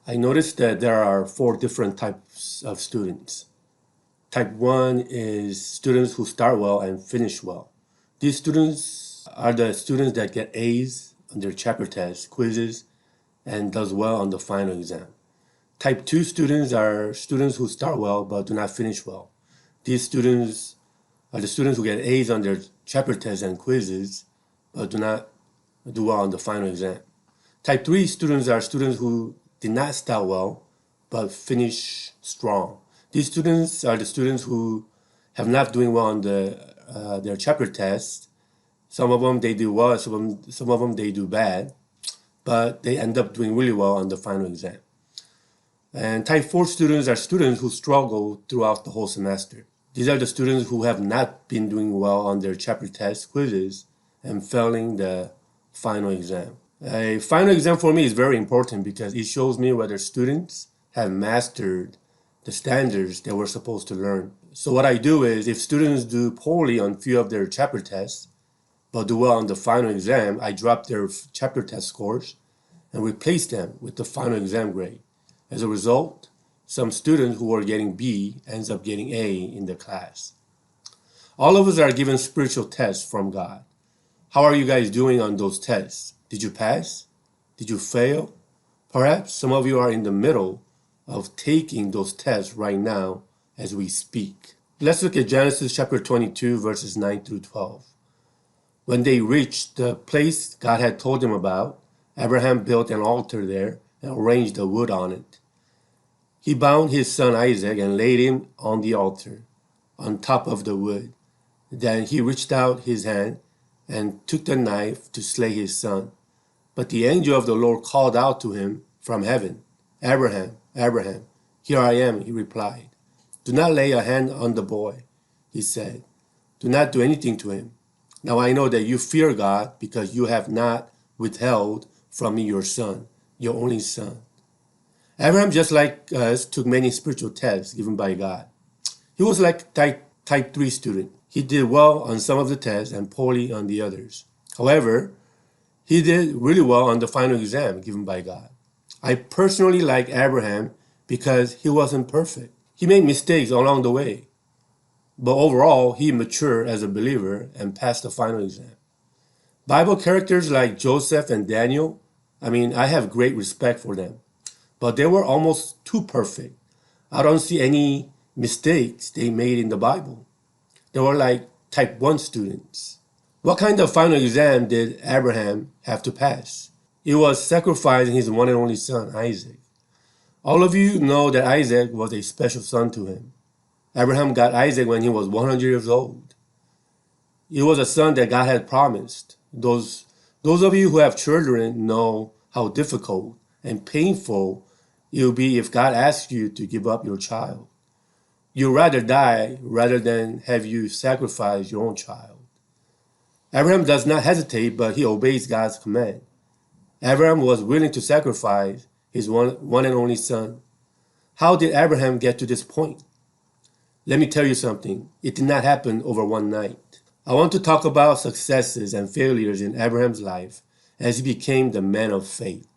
I noticed that there are four different types of students. Type 1 is students who start well and finish well. These students are the students that get A's on their chapter tests, quizzes, and does well on the final exam. Type 2 students are students who start well but do not finish well. These students are the students who get A's on their chapter tests and quizzes but do not do well on the final exam. Type 3 students are students who did not start well but finish strong. These students are the students who have not doing well on their chapter tests. Some of them they do well, some of them they do bad, but they end up doing really well on the final exam. And type 4 students are students who struggle throughout the whole semester. These are the students who have not been doing well on their chapter tests, quizzes, and failing the final exam. A final exam for me is very important because it shows me whether students have mastered the standards they were supposed to learn. So what I do is, if students do poorly on few of their chapter tests, but do well on the final exam, I drop their chapter test scores and replace them with the final exam grade. As a result, some students who are getting B ends up getting A in the class. All of us are given spiritual tests from God. How are you guys doing on those tests? Did you pass? Did you fail? Perhaps some of you are in the middle of taking those tests right now as we speak. Let's look at Genesis chapter 22, verses 9 through 12. When they reached the place God had told them about, Abraham built an altar there and arranged the wood on it. He bound his son Isaac and laid him on the altar, on top of the wood. Then he reached out his hand and took the knife to slay his son. But the angel of the Lord called out to him from heaven, "Abraham, Abraham." "Here I am," he replied. "Do not lay a hand on the boy," he said. "Do not do anything to him. Now I know that you fear God because you have not withheld from me your son, your only son." Abraham, just like us, took many spiritual tests given by God. He was like type 3 student. He did well on some of the tests and poorly on the others. However, he did really well on the final exam given by God. I personally like Abraham because he wasn't perfect. He made mistakes along the way. But overall, he matured as a believer and passed the final exam. Bible characters like Joseph and Daniel, I have great respect for them. But they were almost too perfect. I don't see any mistakes they made in the Bible. They were like type 1 students. What kind of final exam did Abraham have to pass? It was sacrificing his one and only son, Isaac. All of you know that Isaac was a special son to him. Abraham got Isaac when he was 100 years old. It was a son that God had promised. Those of you who have children know how difficult and painful it will be if God asks you to give up your child. You'd rather die rather than have you sacrifice your own child. Abraham does not hesitate, but he obeys God's command. Abraham was willing to sacrifice his one and only son. How did Abraham get to this point? Let me tell you something. It did not happen over one night. I want to talk about successes and failures in Abraham's life as he became the man of faith.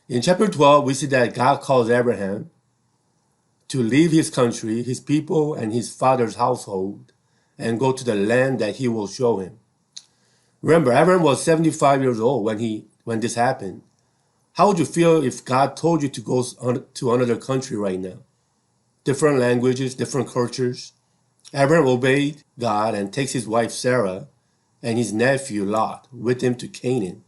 In chapter 12, we see that God calls Abraham to leave his country, his people, and his father's household and go to the land that he will show him. Remember, Abraham was 75 years old when this happened. How would you feel if God told you to go to another country right now? Different languages, different cultures. Abraham obeyed God and takes his wife Sarah and his nephew Lot with him to Canaan.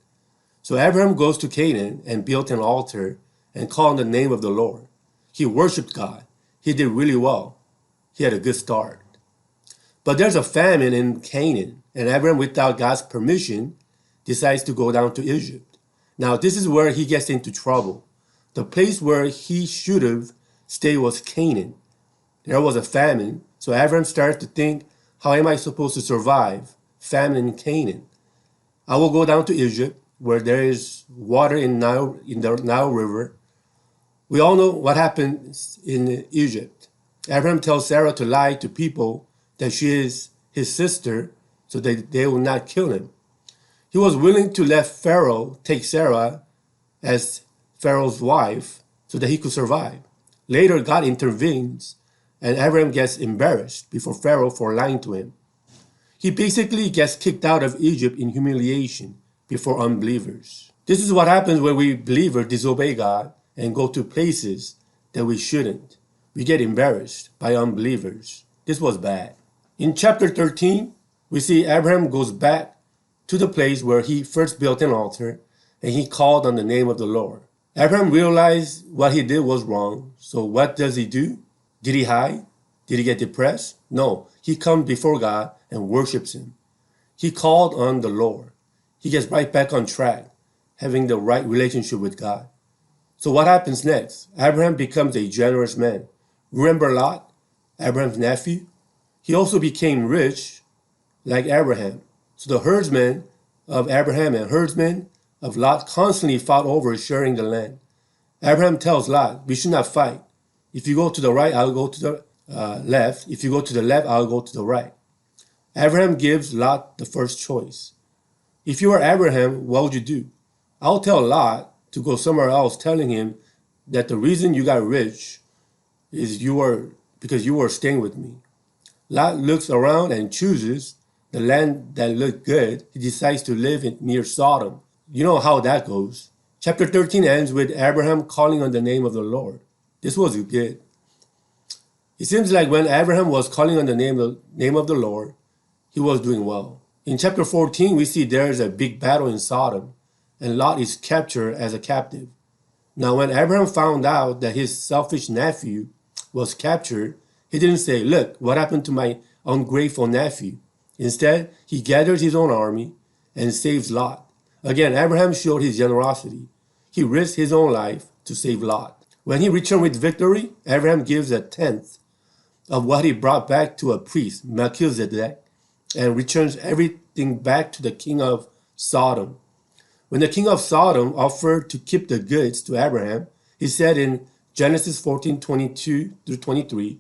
So Abraham goes to Canaan and built an altar and called on the name of the Lord. He worshiped God. He did really well. He had a good start. But there's a famine in Canaan, and Abraham, without God's permission, decides to go down to Egypt. Now, this is where he gets into trouble. The place where he should have stayed was Canaan. There was a famine, so Abraham started to think, how am I supposed to survive famine in Canaan? I will go down to Egypt, where there is water in the Nile River. We all know what happens in Egypt. Abraham tells Sarah to lie to people that she is his sister so that they will not kill him. He was willing to let Pharaoh take Sarah as Pharaoh's wife so that he could survive. Later, God intervenes, and Abraham gets embarrassed before Pharaoh for lying to him. He basically gets kicked out of Egypt in humiliation before unbelievers. This is what happens when we believers disobey God and go to places that we shouldn't. We get embarrassed by unbelievers. This was bad. In chapter 13, we see Abraham goes back to the place where he first built an altar and he called on the name of the Lord. Abraham realized what he did was wrong. So what does he do? Did he hide? Did he get depressed? No. He comes before God and worships him. He called on the Lord. He gets right back on track, having the right relationship with God. So what happens next? Abraham becomes a generous man. Remember Lot, Abraham's nephew? He also became rich like Abraham. So the herdsmen of Abraham and herdsmen of Lot constantly fought over sharing the land. Abraham tells Lot, we should not fight. If you go to the right, I'll go to the left. If you go to the left, I'll go to the right. Abraham gives Lot the first choice. If you were Abraham, what would you do? I'll tell Lot to go somewhere else, telling him that the reason you got rich is because you were staying with me. Lot looks around and chooses the land that looked good. He decides to live near Sodom. You know how that goes. Chapter 13 ends with Abraham calling on the name of the Lord. This was good. It seems like when Abraham was calling on the name of the Lord, he was doing well. In chapter 14, we see there is a big battle in Sodom, and Lot is captured as a captive. Now, when Abraham found out that his selfish nephew was captured, he didn't say, look, what happened to my ungrateful nephew? Instead, he gathers his own army and saves Lot. Again, Abraham showed his generosity. He risked his own life to save Lot. When he returned with victory, Abraham gives a tenth of what he brought back to a priest, Melchizedek, and returns everything back to the king of Sodom. When the king of Sodom offered to keep the goods to Abraham, he said in Genesis 14:22-23,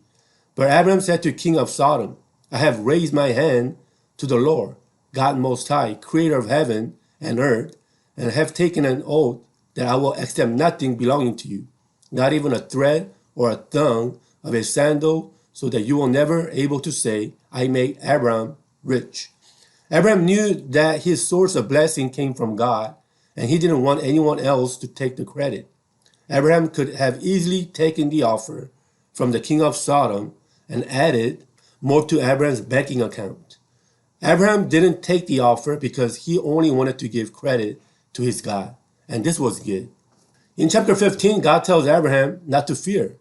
but Abraham said to king of Sodom, I have raised my hand to the Lord, God Most High, creator of heaven and earth, and have taken an oath that I will accept nothing belonging to you, not even a thread or a thong of a sandal, so that you will never able to say, I made Abraham rich. Abraham knew that his source of blessing came from God, and he didn't want anyone else to take the credit. Abraham could have easily taken the offer from the king of Sodom and added more to Abraham's banking account. Abraham didn't take the offer because he only wanted to give credit to his God, and this was good. In chapter 15, God tells Abraham not to fear.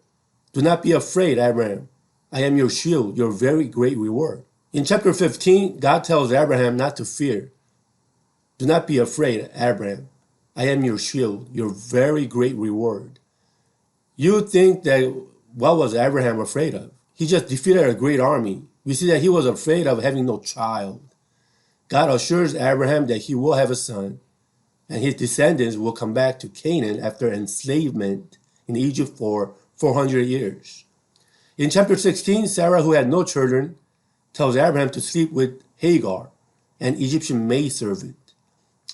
Do not be afraid, Abraham. I am your shield, your very great reward. In chapter 15, God tells Abraham not to fear. Do not be afraid, Abraham. I am your shield, your very great reward. You would think that what was Abraham afraid of? He just defeated a great army. We see that he was afraid of having no child. God assures Abraham that he will have a son, and his descendants will come back to Canaan after enslavement in Egypt for 400 years. In chapter 16, Sarah, who had no children, tells Abraham to sleep with Hagar, an Egyptian maidservant.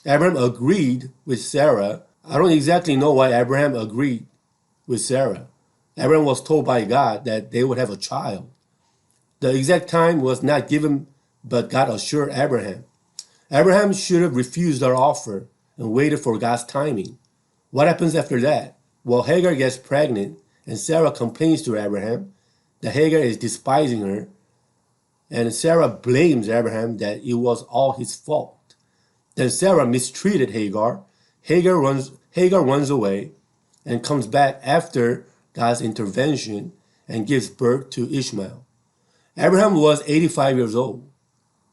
Abraham agreed with Sarah. I don't exactly know why Abraham agreed with Sarah. Abraham was told by God that they would have a child. The exact time was not given, but God assured Abraham. Abraham should have refused her offer and waited for God's timing. What happens after that? Well, Hagar gets pregnant, and Sarah complains to Abraham that Hagar is despising her, and Sarah blames Abraham that it was all his fault. Then Sarah mistreated Hagar. Hagar runs away and comes back after God's intervention and gives birth to Ishmael. Abraham was 85 years old.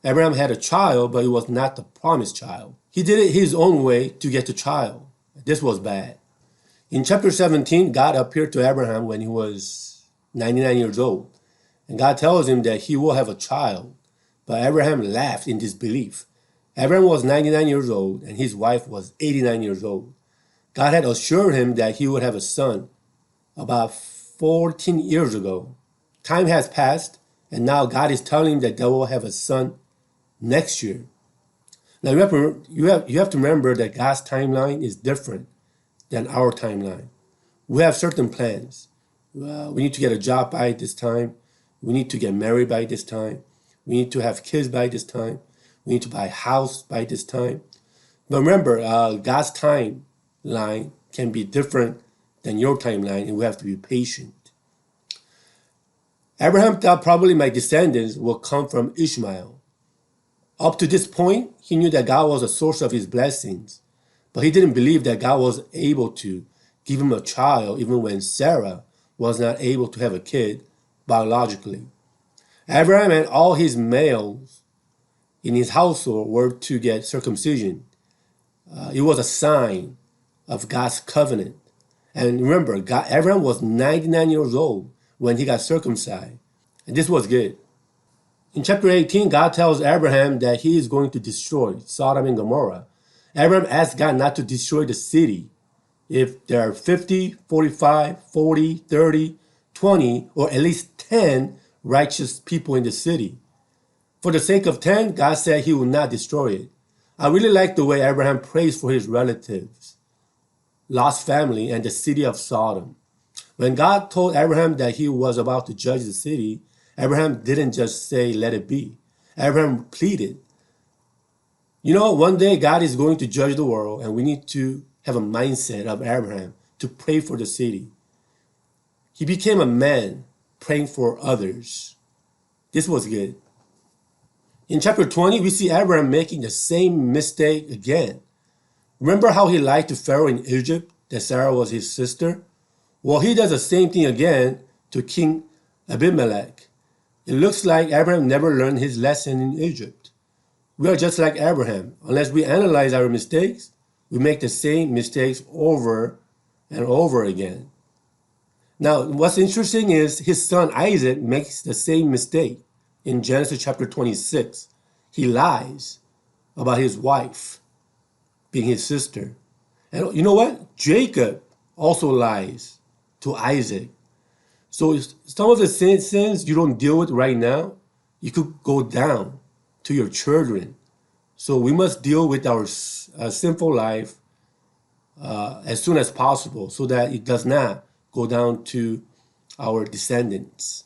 Abraham had a child, but it was not the promised child. He did it his own way to get the child. This was bad. In chapter 17, God appeared to Abraham when he was 99 years old. And God tells him that he will have a child. But Abraham laughed in disbelief. Abraham was 99 years old and his wife was 89 years old. God had assured him that he would have a son about 14 years ago. Time has passed, and now God is telling him that they will have a son next year. Now you have to remember that God's timeline is different than our timeline. We have certain plans. We need to get a job by this time. We need to get married by this time. We need to have kids by this time. We need to buy a house by this time. But remember, God's timeline can be different than your timeline, and we have to be patient. Abraham thought probably my descendants will come from Ishmael. Up to this point, he knew that God was the source of his blessings, but he didn't believe that God was able to give him a child even when Sarah was not able to have a kid biologically. Abraham and all his males in his household were to get circumcision. It was a sign of God's covenant. And remember, Abraham was 99 years old when he got circumcised. And this was good. In chapter 18, God tells Abraham that he is going to destroy Sodom and Gomorrah. Abraham asked God not to destroy the city if there are 50, 45, 40, 30, 20, or at least 10 righteous people in the city. For the sake of 10, God said he will not destroy it. I really like the way Abraham prays for his relatives, Lot's family, and the city of Sodom. When God told Abraham that he was about to judge the city, Abraham didn't just say, let it be. Abraham pleaded. You know, one day God is going to judge the world, and we need to have a mindset of Abraham to pray for the city. He became a man praying for others. This was good. In chapter 20, we see Abraham making the same mistake again. Remember how he lied to Pharaoh in Egypt that Sarah was his sister? Well, he does the same thing again to King Abimelech. It looks like Abraham never learned his lesson in Egypt. We are just like Abraham. Unless we analyze our mistakes, we make the same mistakes over and over again. Now, what's interesting is his son Isaac makes the same mistake. In Genesis chapter 26, he lies about his wife being his sister. And you know what? Jacob also lies to Isaac. So some of the sins you don't deal with right now, you could go down to your children. So we must deal with our sinful life as soon as possible so that it does not go down to our descendants.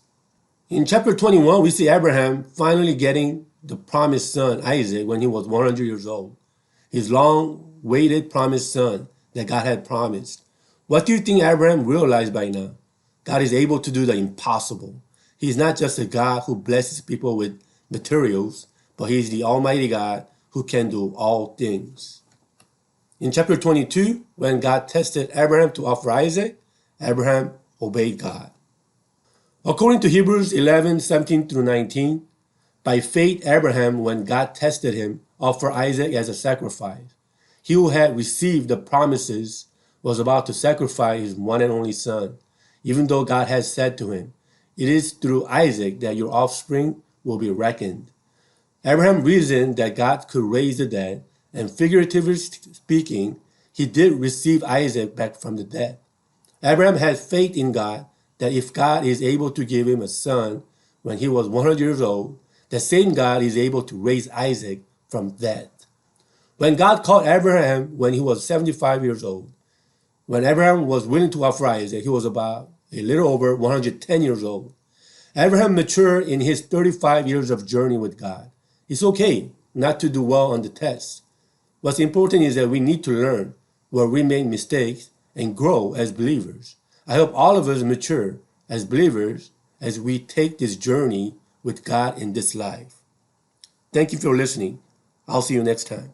In chapter 21, we see Abraham finally getting the promised son, Isaac, when he was 100 years old. His long-awaited promised son that God had promised. What do you think Abraham realized by now? God is able to do the impossible. He's not just a God who blesses people with materials, but he's the Almighty God who can do all things. In chapter 22, when God tested Abraham to offer Isaac, Abraham obeyed God. According to Hebrews 11:17-19, by faith Abraham, when God tested him, offered Isaac as a sacrifice. He who had received the promises was about to sacrifice his one and only son, even though God had said to him, "It is through Isaac that your offspring will be reckoned." Abraham reasoned that God could raise the dead, and figuratively speaking, he did receive Isaac back from the dead. Abraham had faith in God that if God is able to give him a son when he was 100 years old, the same God is able to raise Isaac from death. When God called Abraham when he was 75 years old, when Abraham was willing to offer Isaac, he was about a little over 110 years old. Abraham matured in his 35 years of journey with God. It's okay not to do well on the test. What's important is that we need to learn where we make mistakes and grow as believers. I hope all of us mature as believers as we take this journey with God in this life. Thank you for listening. I'll see you next time.